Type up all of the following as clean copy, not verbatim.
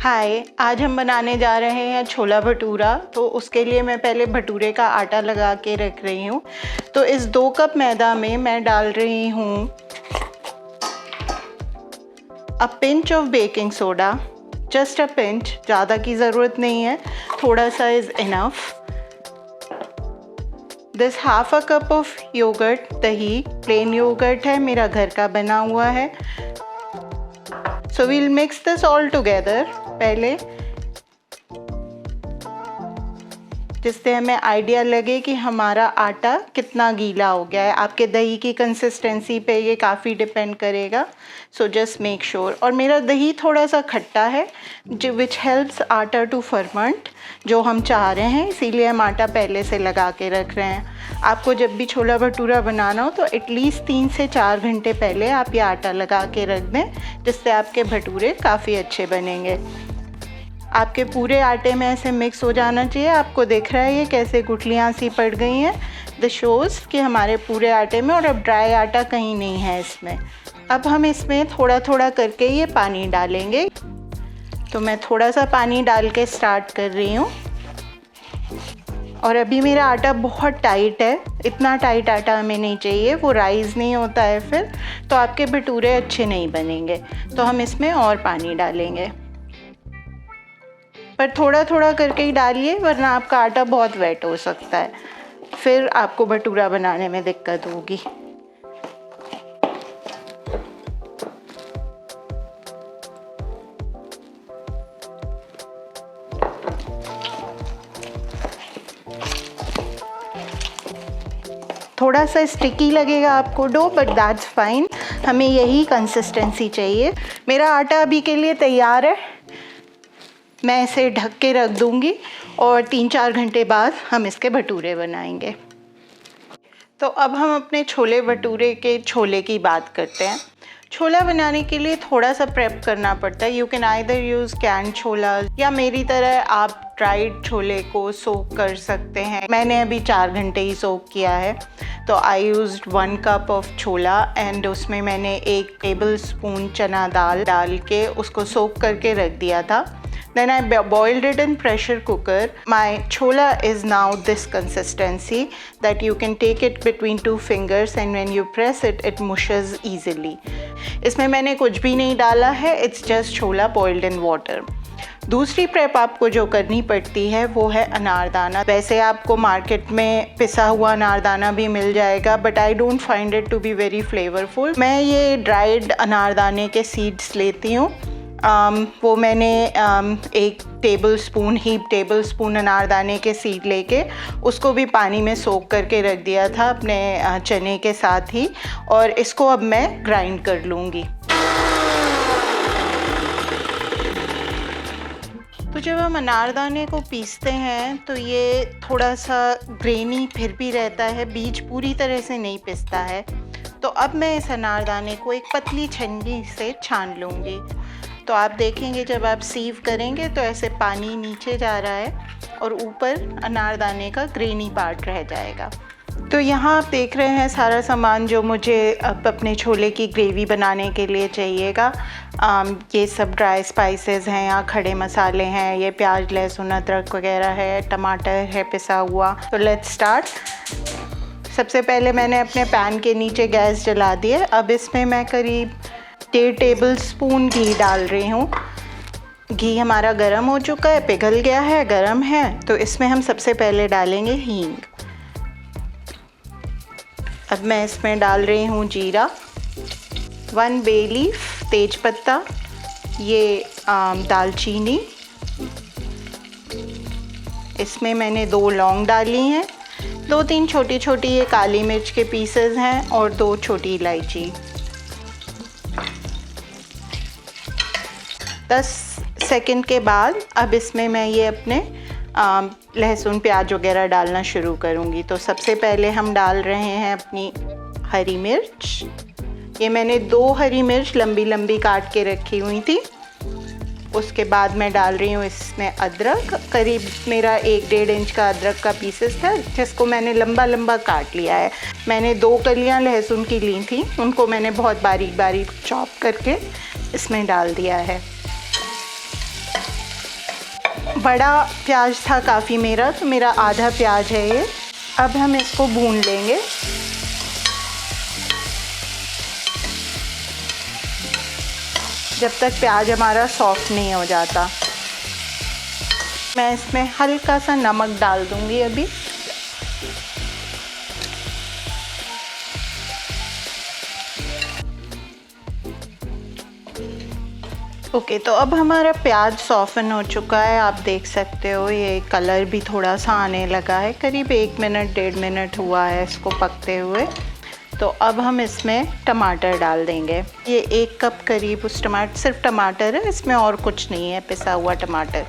हाय, आज हम बनाने जा रहे हैं छोला भटूरा। तो उसके लिए मैं पहले भटूरे का आटा लगा के रख रही हूँ। तो इस 2 कप मैदा में मैं डाल रही हूँ a pinch of baking soda, just a pinch, ज़्यादा की ज़रूरत नहीं है, थोड़ा सा is enough. This half a cup of yogurt, दही, प्लेन योगर्ट है, मेरा घर का बना हुआ है। So we'll mix this all together पहले, जिससे हमें आइडिया लगे कि हमारा आटा कितना गीला हो गया है। आपके दही की कंसिस्टेंसी पे ये काफ़ी डिपेंड करेगा। So just make sure. और मेरा दही थोड़ा सा खट्टा है, जो विच हेल्प्स आटा टू फर्मेंट, जो हम चाह रहे हैं, इसीलिए हम आटा पहले से लगा के रख रहे हैं। आपको जब भी छोला भटूरा बनाना हो तो एटलीस्ट 3 से 4 घंटे पहले आप ये आटा लगा के रख दें, जिससे आपके भटूरे काफ़ी अच्छे बनेंगे। आपके पूरे आटे में ऐसे मिक्स हो जाना चाहिए। आपको दिख रहा है ये कैसे गुठलियाँ सी पड़ गई हैं, द शोज़ कि हमारे पूरे आटे में, और अब ड्राई आटा कहीं नहीं है इसमें। अब हम इसमें थोड़ा थोड़ा करके ये पानी डालेंगे। तो मैं थोड़ा सा पानी डाल के स्टार्ट कर रही हूँ। और अभी मेरा आटा बहुत टाइट है, इतना टाइट आटा हमें नहीं चाहिए, वो राइज़ नहीं होता है फिर, तो आपके भटूरे अच्छे नहीं बनेंगे। तो हम इसमें और पानी डालेंगे, पर थोड़ा थोड़ा करके ही डालिए, वरना आपका आटा बहुत वेट हो सकता है, फिर आपको भटूरा बनाने में दिक्कत होगी। थोड़ा सा स्टिकी लगेगा आपको डो, बट दैट्स फाइन, हमें यही कंसिस्टेंसी चाहिए। मेरा आटा अभी के लिए तैयार है, मैं इसे ढक के रख दूंगी और 3-4 घंटे बाद हम इसके भटूरे बनाएंगे। तो अब हम अपने छोले भटूरे के छोले की बात करते हैं। छोला बनाने के लिए थोड़ा सा प्रेप करना पड़ता है। You can either use can छोला, या मेरी तरह आप ड्राइड छोले को सोक कर सकते हैं। मैंने अभी 4 घंटे ही सोक किया है। तो I used 1 cup of chhola and उसमें मैंने 1 टेबल स्पून चना दाल डाल के उसको सोक करके रख दिया था। Then I boiled it in pressure cooker. My chola is now this consistency that you can take it between 2 fingers and when you press it, it mushes easily. इसमें मैंने कुछ भी नहीं डाला है, it's just chhola boiled in water. दूसरी prep आपको जो करनी पड़ती है वो है अनारदाना। वैसे आपको मार्केट में पिसा हुआ अनारदाना भी मिल जाएगा, but I don't find it to be very flavourful. मैं ये ड्राइड अनारदाने के सीड्स लेती हूँ। वो मैंने 1 टेबल स्पून अनारदाने के सीड लेके उसको भी पानी में सोक करके रख दिया था अपने चने के साथ ही, और इसको अब मैं ग्राइंड कर लूँगी। तो जब हम अनारदाने को पीसते हैं तो ये थोड़ा सा ग्रेनी फिर भी रहता है, बीज पूरी तरह से नहीं पिसता है। तो अब मैं इस अनारदाने को एक पतली छन्नी से छान लूँगी। तो आप देखेंगे जब आप सीव करेंगे तो ऐसे पानी नीचे जा रहा है और ऊपर अनारदाने का ग्रेनी पार्ट रह जाएगा। तो यहाँ आप देख रहे हैं सारा सामान जो मुझे अब अपने छोले की ग्रेवी बनाने के लिए चाहिएगा। ये सब ड्राई स्पाइसेस हैं, या खड़े मसाले हैं, ये प्याज लहसुन अदरक वगैरह है, टमाटर है पिसा हुआ। तो लेट्स स्टार्ट। सबसे पहले मैंने अपने पैन के नीचे गैस जला दी है। अब इसमें मैं करीब 1.5 टेबल स्पून घी डाल रही हूँ। घी हमारा गर्म हो चुका है, पिघल गया है, गर्म है। तो इसमें हम सबसे पहले डालेंगे हींग। अब मैं इसमें डाल रही हूँ जीरा, 1 बे लीफ, तेज पत्ता, ये दालचीनी, इसमें मैंने 2 लौंग डाली हैं, 2-3 छोटी छोटी ये काली मिर्च के पीसेस हैं, और 2 छोटी इलायची। 10 सेकंड के बाद अब इसमें मैं ये अपने लहसुन प्याज वगैरह डालना शुरू करूँगी। तो सबसे पहले हम डाल रहे हैं अपनी हरी मिर्च। ये मैंने 2 हरी मिर्च लंबी लंबी काट के रखी हुई थी। उसके बाद मैं डाल रही हूँ इसमें अदरक, करीब मेरा 1-1.5 इंच का अदरक का पीसेस है, जिसको मैंने लंबा लंबा काट लिया है। मैंने 2 कलियाँ लहसुन की ली थी, उनको मैंने बहुत बारीक बारीक चॉप करके इसमें डाल दिया है। बड़ा प्याज था काफ़ी मेरा, तो मेरा आधा प्याज है ये। अब हम इसको भून लेंगे। जब तक प्याज हमारा सॉफ्ट नहीं हो जाता। मैं इसमें हल्का सा नमक डाल दूंगी अभी। ओके, तो अब हमारा प्याज सॉफ्टन हो चुका है। आप देख सकते हो ये कलर भी थोड़ा सा आने लगा है। करीब 1 मिनट 1.5 मिनट हुआ है इसको पकते हुए। तो अब हम इसमें टमाटर डाल देंगे। ये 1 कप करीब उस टमाटर, सिर्फ टमाटर है, इसमें और कुछ नहीं है, पिसा हुआ टमाटर।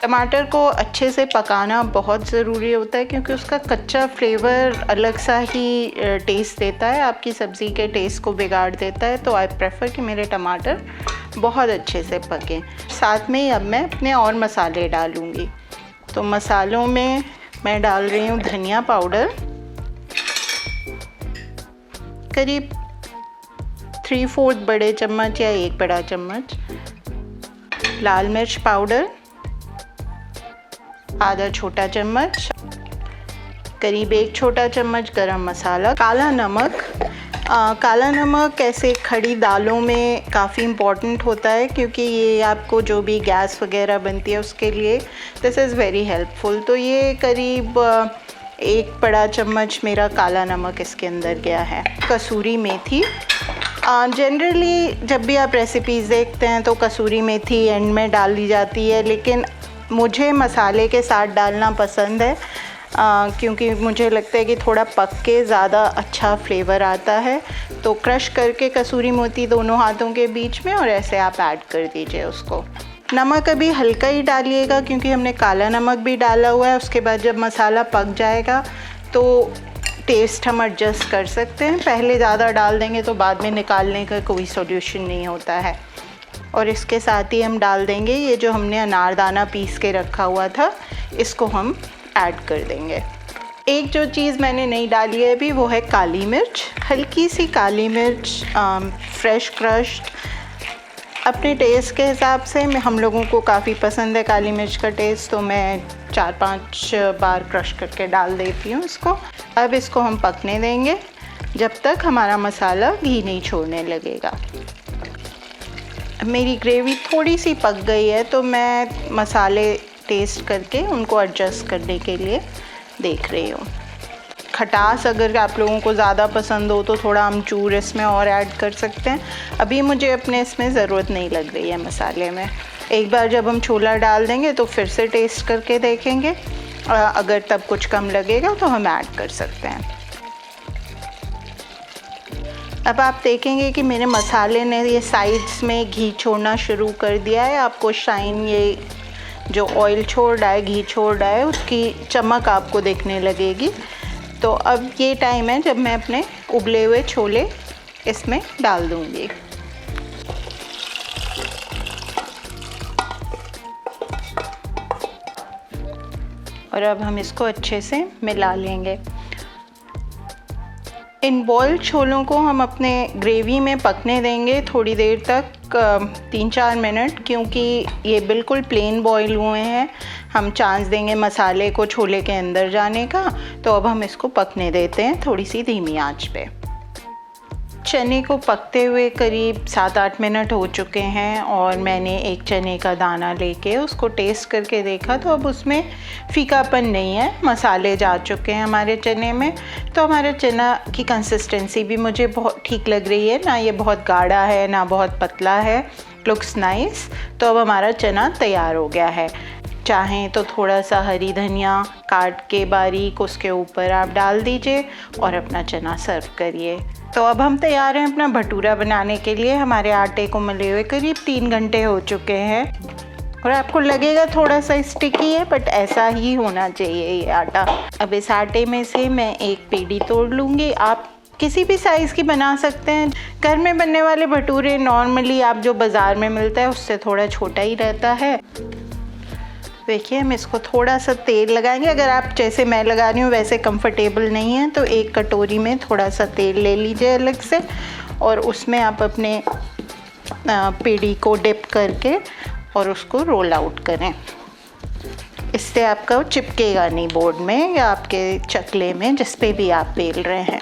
टमाटर को अच्छे से पकाना बहुत ज़रूरी होता है क्योंकि उसका कच्चा फ्लेवर अलग सा ही टेस्ट देता है, आपकी सब्ज़ी के टेस्ट को बिगाड़ देता है। तो आई प्रेफर कि मेरे टमाटर बहुत अच्छे से पकें। साथ में ही अब मैं अपने और मसाले डालूँगी। तो मसालों में मैं डाल रही हूँ धनिया पाउडर, करीब 3/4 बड़े चम्मच या 1 बड़ा चम्मच। लाल मिर्च पाउडर आधा छोटा चम्मच, करीब 1 छोटा चम्मच गरम मसाला। काला नमक, काला नमक ऐसे खड़ी दालों में काफ़ी इम्पॉर्टेंट होता है क्योंकि ये आपको जो भी गैस वगैरह बनती है उसके लिए दिस इज़ वेरी हेल्पफुल। तो ये करीब 1 बड़ा चम्मच मेरा काला नमक इसके अंदर गया है। कसूरी मेथी, जनरली जब भी आप रेसिपीज़ देखते हैं तो कसूरी मेथी एंड में डाल दी जाती है, लेकिन मुझे मसाले के साथ डालना पसंद है क्योंकि मुझे लगता है कि थोड़ा पक के ज़्यादा अच्छा फ्लेवर आता है। तो क्रश करके कसूरी मेथी दोनों हाथों के बीच में और ऐसे आप ऐड कर दीजिए उसको। नमक अभी हल्का ही डालिएगा क्योंकि हमने काला नमक भी डाला हुआ है। उसके बाद जब मसाला पक जाएगा तो टेस्ट हम एडजस्ट कर सकते हैं। पहले ज़्यादा डाल देंगे तो बाद में निकालने का कोई सॉल्यूशन नहीं होता है। और इसके साथ ही हम डाल देंगे ये जो हमने अनारदाना पीस के रखा हुआ था, इसको हम ऐड कर देंगे। एक जो चीज़ मैंने नहीं डाली है अभी वो है काली मिर्च, हल्की सी काली मिर्च, फ्रेश क्रश्ड, अपने टेस्ट के हिसाब से। हम लोगों को काफ़ी पसंद है काली मिर्च का टेस्ट, तो मैं 4-5 बार क्रश करके डाल देती हूँ इसको। अब इसको हम पकने देंगे जब तक हमारा मसाला घी नहीं छोड़ने लगेगा। मेरी ग्रेवी थोड़ी सी पक गई है तो मैं मसाले टेस्ट करके उनको एडजस्ट करने के लिए देख रही हूँ। खटास अगर आप लोगों को ज़्यादा पसंद हो तो थोड़ा अमचूर इसमें और ऐड कर सकते हैं। अभी मुझे अपने इसमें ज़रूरत नहीं लग रही है मसाले में। एक बार जब हम छोला डाल देंगे तो फिर से टेस्ट करके देखेंगे, अगर तब कुछ कम लगेगा तो हम ऐड कर सकते हैं। अब आप देखेंगे कि मेरे मसाले ने ये साइड्स में घी छोड़ना शुरू कर दिया है। आपको शाइन, ये जो ऑयल छोड़ रहा है, घी छोड़ रहा है, उसकी चमक आपको देखने लगेगी। तो अब ये टाइम है जब मैं अपने उबले हुए छोले इसमें डाल दूँगी। और अब हम इसको अच्छे से मिला लेंगे। इन बॉइल्ड छोलों को हम अपने ग्रेवी में पकने देंगे थोड़ी देर तक, 3-4 मिनट, क्योंकि ये बिल्कुल प्लेन बॉईल हुए हैं। हम चांस देंगे मसाले को छोले के अंदर जाने का। तो अब हम इसको पकने देते हैं थोड़ी सी धीमी आंच पे। चने को पकते हुए करीब 7-8 मिनट हो चुके हैं और मैंने एक चने का दाना लेके उसको टेस्ट करके देखा तो अब उसमें फीकापन नहीं है, मसाले जा चुके हैं हमारे चने में। तो हमारे चना की कंसिस्टेंसी भी मुझे बहुत ठीक लग रही है, ना ये बहुत गाढ़ा है ना बहुत पतला है, लुक्स नाइस। तो अब हमारा चना तैयार हो गया है। चाहें तो थोड़ा सा हरी धनिया काट के बारीक उसके ऊपर आप डाल दीजिए और अपना चना सर्व करिए। तो अब हम तैयार हैं अपना भटूरा बनाने के लिए। हमारे आटे को मले हुए करीब 3 घंटे हो चुके हैं और आपको लगेगा थोड़ा सा स्टिकी है, बट ऐसा ही होना चाहिए ये आटा। अब इस आटे में से मैं एक पेड़ी तोड़ लूँगी। आप किसी भी साइज़ की बना सकते हैं। घर में बनने वाले भटूरे नॉर्मली आप जो बाज़ार में मिलता है उससे थोड़ा छोटा ही रहता है। देखिए हम इसको थोड़ा सा तेल लगाएंगे। अगर आप जैसे मैं लगा रही हूँ वैसे कंफर्टेबल नहीं है तो एक कटोरी में थोड़ा सा तेल ले लीजिए अलग से और उसमें आप अपने पेड़ी को डिप करके और उसको रोल आउट करें। इससे आपका चिपकेगा नहीं बोर्ड में या आपके चकले में, जिस पे भी आप बेल रहे हैं।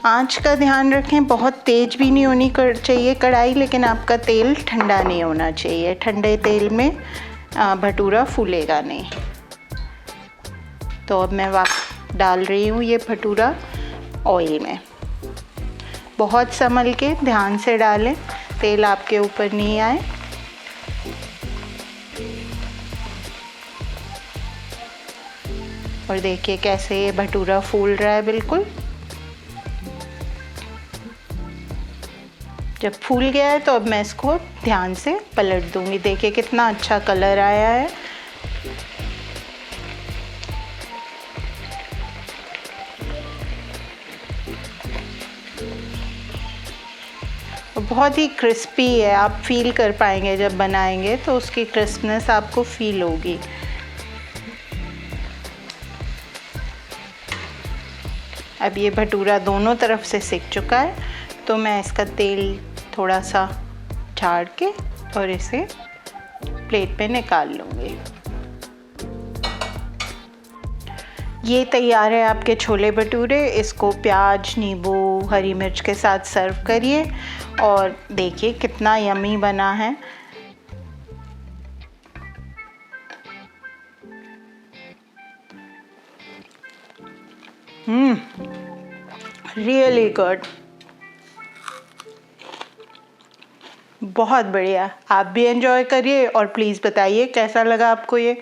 आंच का ध्यान रखें, बहुत तेज़ भी नहीं होनी चाहिए कढ़ाई, लेकिन आपका तेल ठंडा नहीं होना चाहिए। ठंडे तेल में भटूरा फूलेगा नहीं। तो अब मैं डाल रही हूँ ये भटूरा ऑयल में। बहुत संभल के ध्यान से डालें, तेल आपके ऊपर नहीं आए। और देखिए कैसे ये भटूरा फूल रहा है बिल्कुल। जब फूल गया है तो अब मैं इसको ध्यान से पलट दूंगी। देखिए कितना अच्छा कलर आया है। बहुत ही क्रिस्पी है, आप फील कर पाएंगे जब बनाएंगे तो उसकी क्रिस्पनेस आपको फील होगी। अब ये भटूरा दोनों तरफ से सिक चुका है, तो मैं इसका तेल थोड़ा सा झाड़ के और इसे प्लेट पे निकाल लूँगी। ये तैयार है आपके छोले भटूरे। इसको प्याज, नींबू, हरी मिर्च के साथ सर्व करिए और देखिए कितना यमी बना है। रियली गुड, बहुत बढ़िया। आप भी एंजॉय करिए और प्लीज़ बताइए कैसा लगा आपको ये।